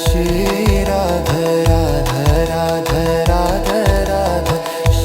Shri Radha Radha Radha Radha Radha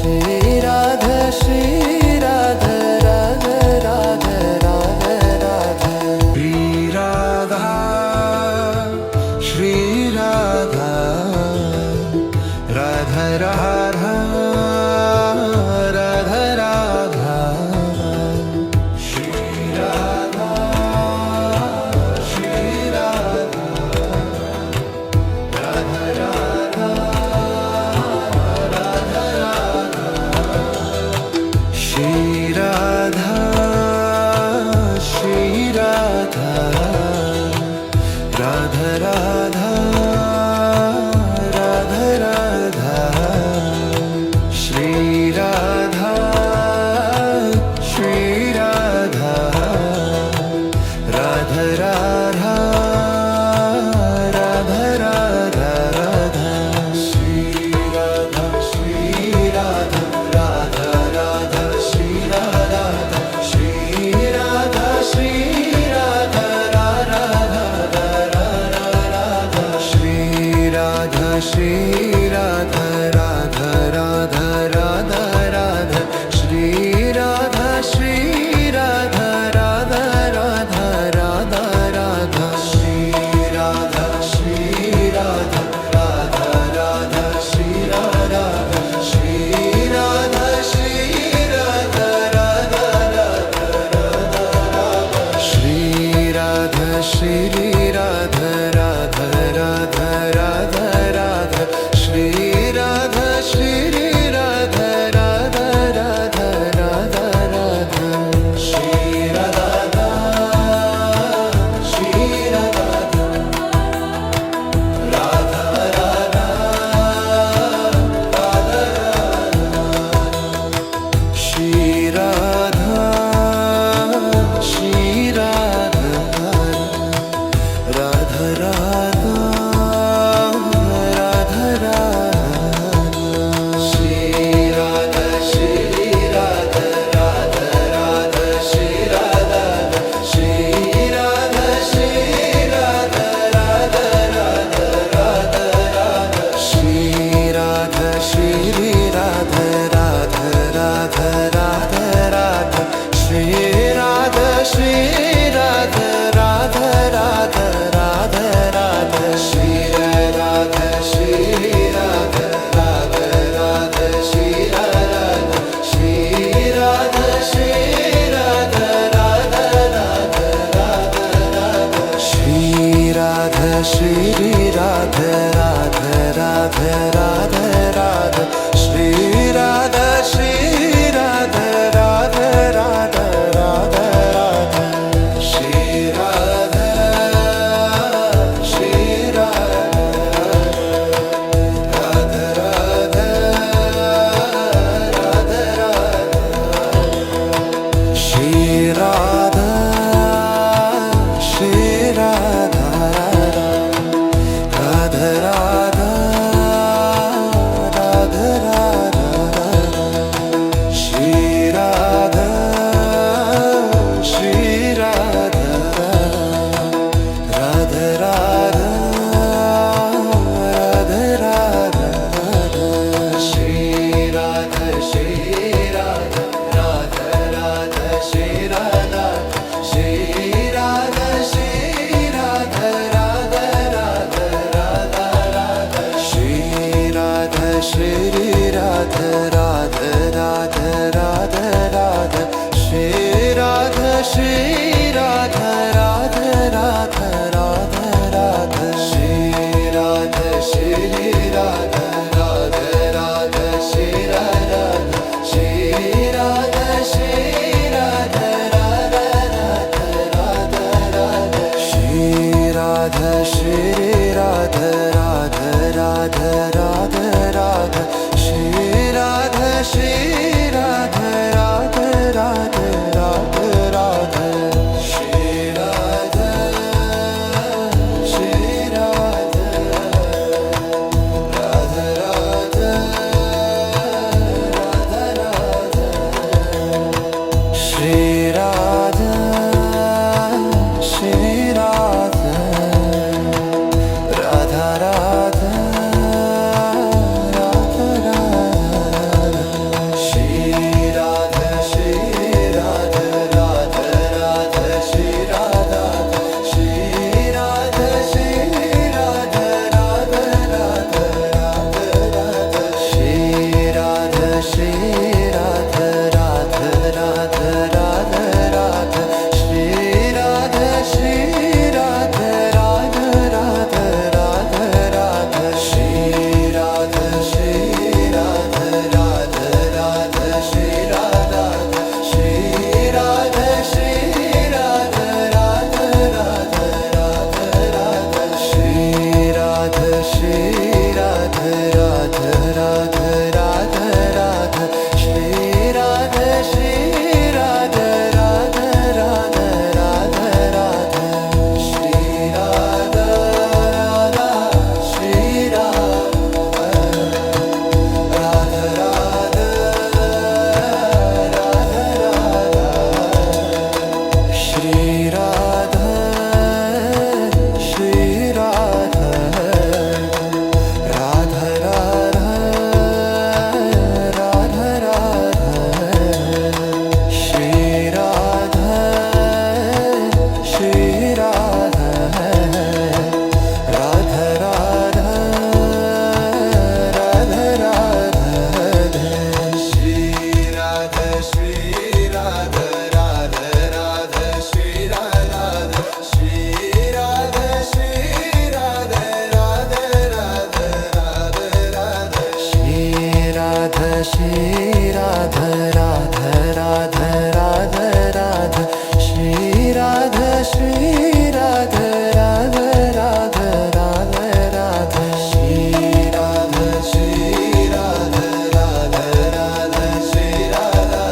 Shri Radha Radha Radha Radha Radha Shri Radha Shri Radha Radha Radha Radha Radha Shri Radha Shri Radha Radha Radha Shri Radha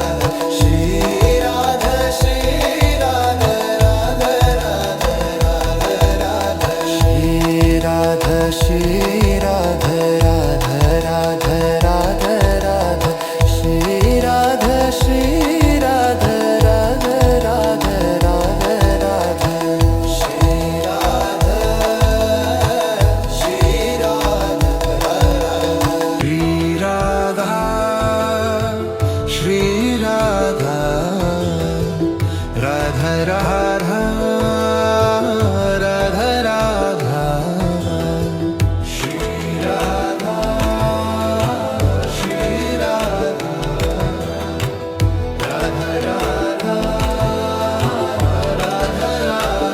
Shri Radha Shri Radha Radha Radha Radha Radha Shri Radha Shri Radha Radha Radha Radha Radha Shri Radha Shri Radha Radha Radha Radha Radha Shri Radha Shri Radha Shri Radha Radha Radha Radha Radha Shri Radha Shri Radha Radha Radha Radha Radha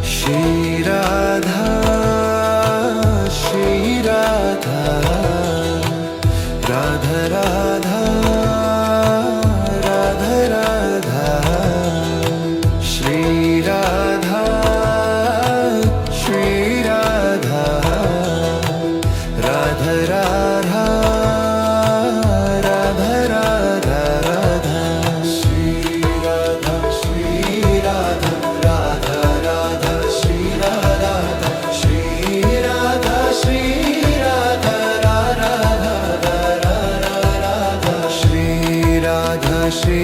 Shri Radha Shri Radha Radha Radha Radha Radha Shri Radha Shri Radha Radha Radha Radha Radha Radha Shri Radha Shri Radha Radha Radha Shri Radha Shri Radha Shri Radha Radha Radha Radha Shri Radha Shri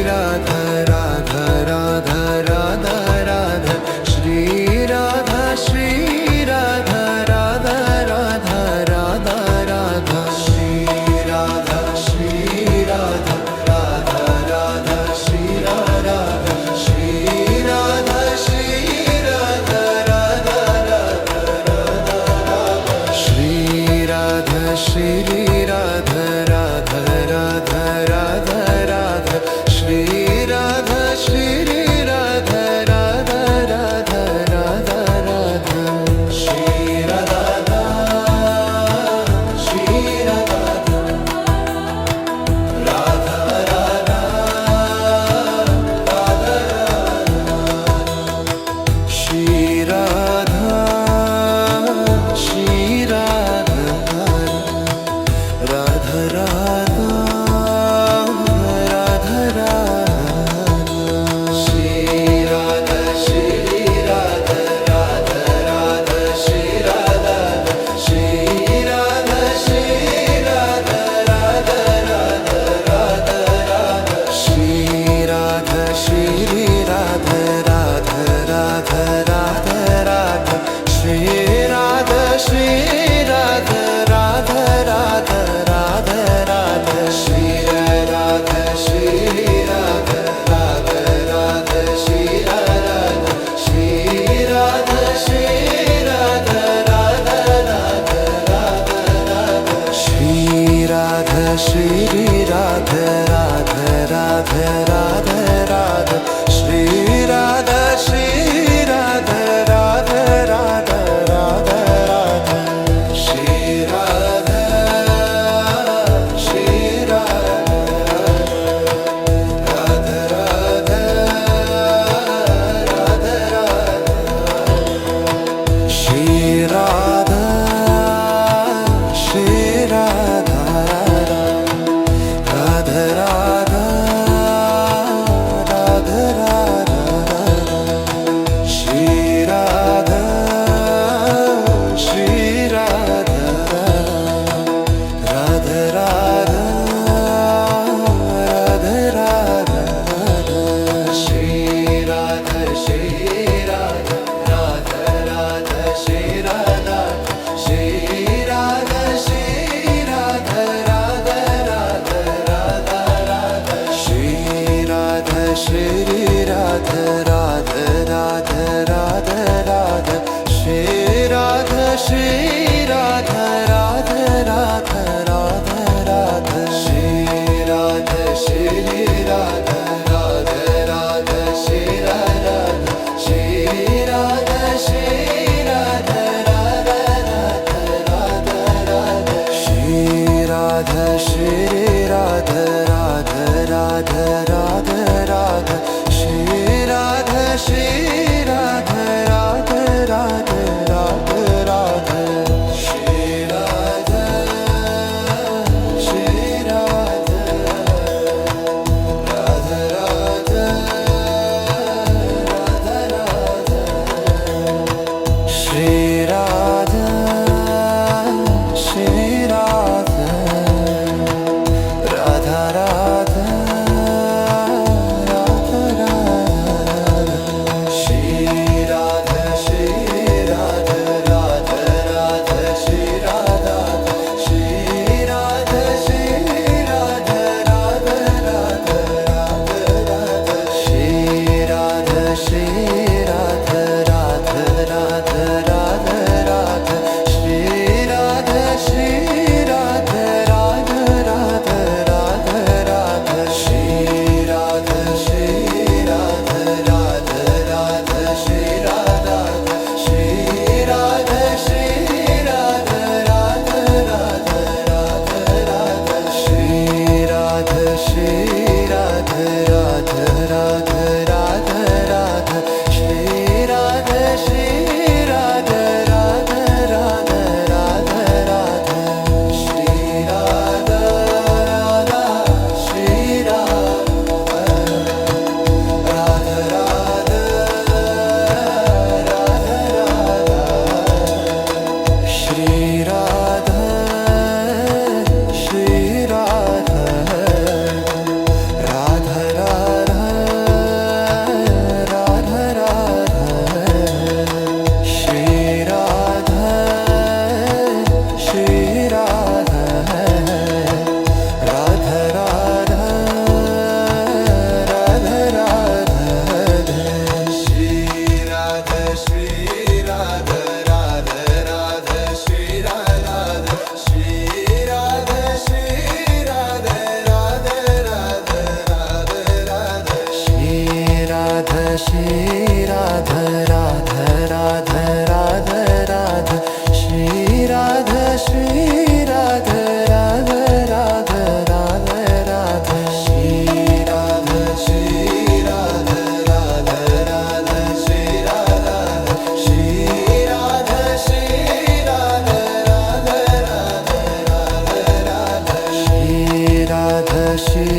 Radha Radha Radha Radha Radha Shri Radha Shri Radha Radha Radha Radha Radha Shri Radha Shri Radha Radha Radha Shri Radha Shri Radha Shri Radha Radha Radha Radha Shri Radha Shri Radha Radha Radha Radha Radha Shri Radha Shri Radha Radha Radha Radha Radha Shri Radha Shri Radha Radha Radha Radha Shri Radha Shri Radha Radha Radha Radha Radha Shri Radha Shri Radha Radha Radha Shri Radha Shri Radha Shri Radha Radha Radha Radha Radha Shri Radha Shri Radha Radha Radha Radha Radha Shri Radha Shri Radha Radha Radha Radha Radha Shri Radha Shri Radha Radha Radha Shri Radha Shri Radha Shri Radha Radha Radha Radha Radha Shri Radha Shri Radha Radha Radha Radha Radha Shri Radha Shri Radha Radha Radha Radha Radha Shri Radha Shri Radha Radha Radha Radha Radha Shri Radha Shri Radha Radha Radha Shri Radha Radha Radha Radha Radha Shri Radha Shri Radha Radha Radha Radha Radha Shri Radha Shri Radha Radha Radha Radha Radha Shri Radha Shri Radha Radha Radha Radha Radha Shri Radha Shri Radha Radha Radha Shri Radha Shri Radha Shri Radha Radha Radha Radha Radha Shri Radha Shri Radha Radha Radha Radha Radha Shri Radha Shri Radha Radha Radha Radha Radha Shri Radha Shri Radha Radha Radha Shri Radha Shri Radha Shri Radha Radha Radha Radha Radha Shri Radha Shri Radha Radha Radha Radha Radha Shri Radha Shri Radha Radha Radha Radha Radha Shri Radha Radha Shri Radha Radha Radha Radha Radha Shri Radha Shri Radha Radha Radha Radha Radha Shri Radha Shri Radha Radha Radha Radha Radha Shri Radha Shri Radha Radha Radha Shri Radha Shri Radha Shri Radha Radha Radha Radha Radha Shri Radha Shri Radha Radha Radha Radha Radha Shri Radha Shri Radha Radha Radha Radha Radha Shri Radha Shri Radha Radha Radha Shri Radha Shri Radha Shri Radha Radha Radha Radha Radha Shri Radha Shri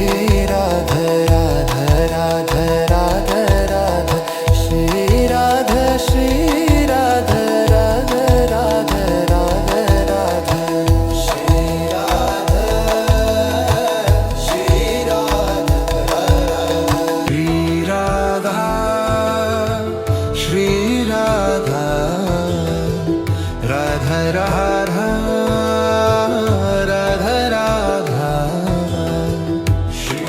Radha Radha Radha Radha Radha Shri Radha Shri Radha Radha Radha Radha Radha Shri Radha Shri Radha Shri Radha Radha Radha Radha Radha Shri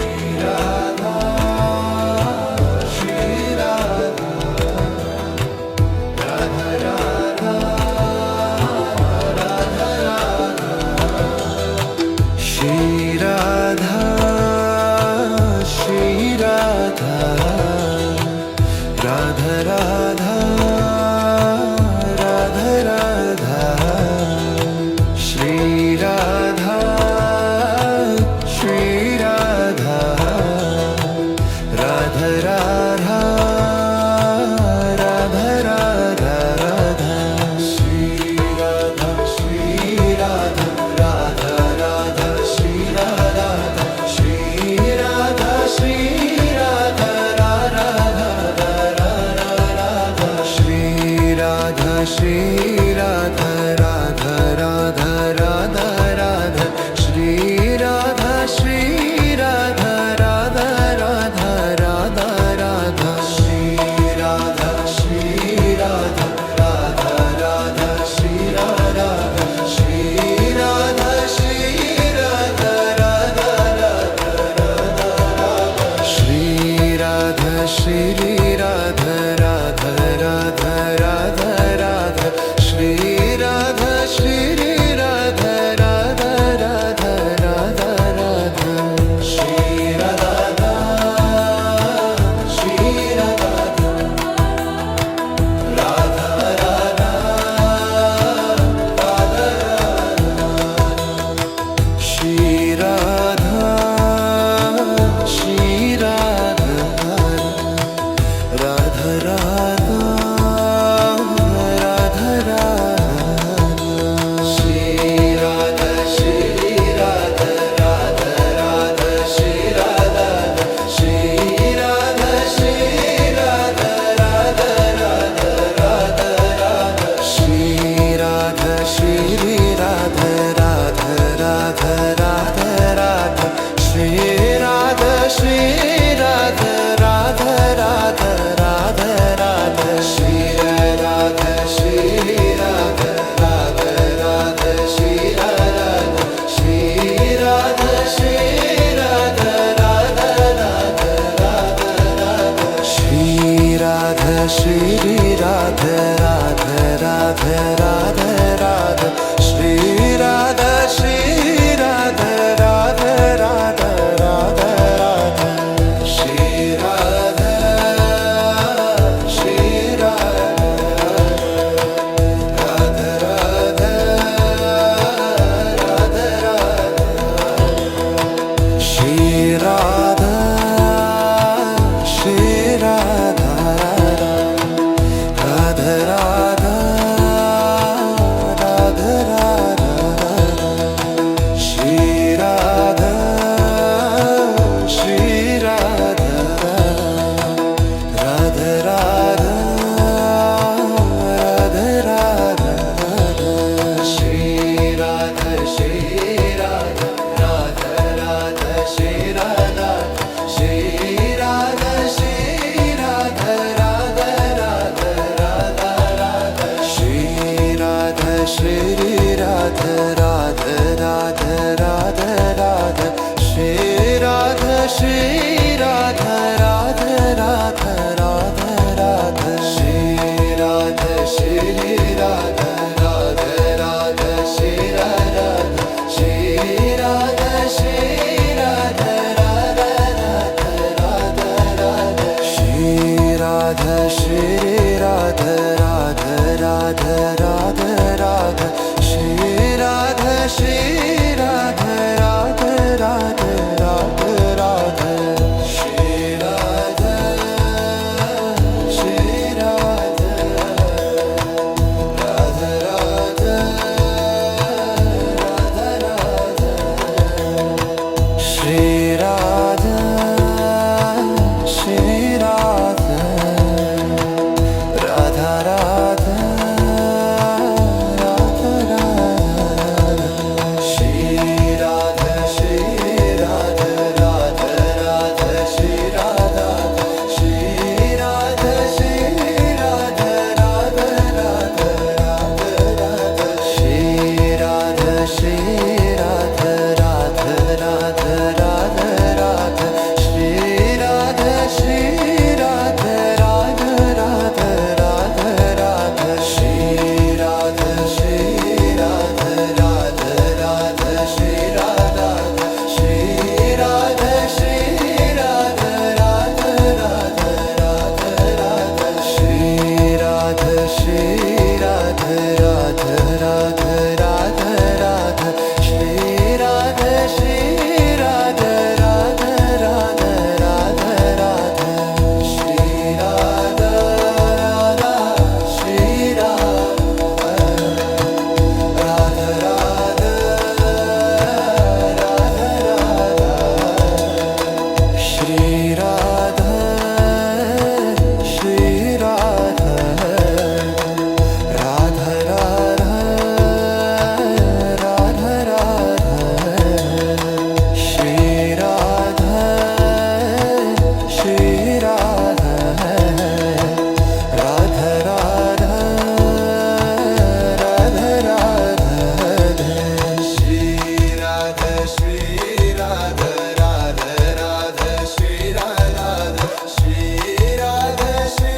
Shri Radha Radha Radha Shri Radha Shri Radha Shri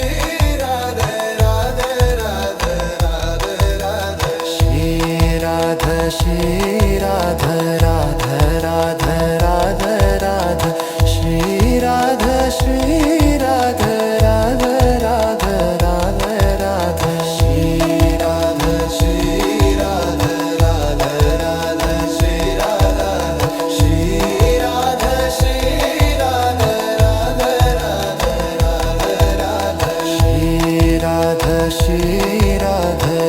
Radha Radha Radha Radha Radha Shri Radha Shri Radha Radha Radha Radha Radha Shri Radha Shri Radha Radha Radha Radha Radha Shri Radha Shri Radha Radha Radha Shri Radha Shri Radha Shri Radha Radha Radha Radha Radha Shri Radha Shri Radha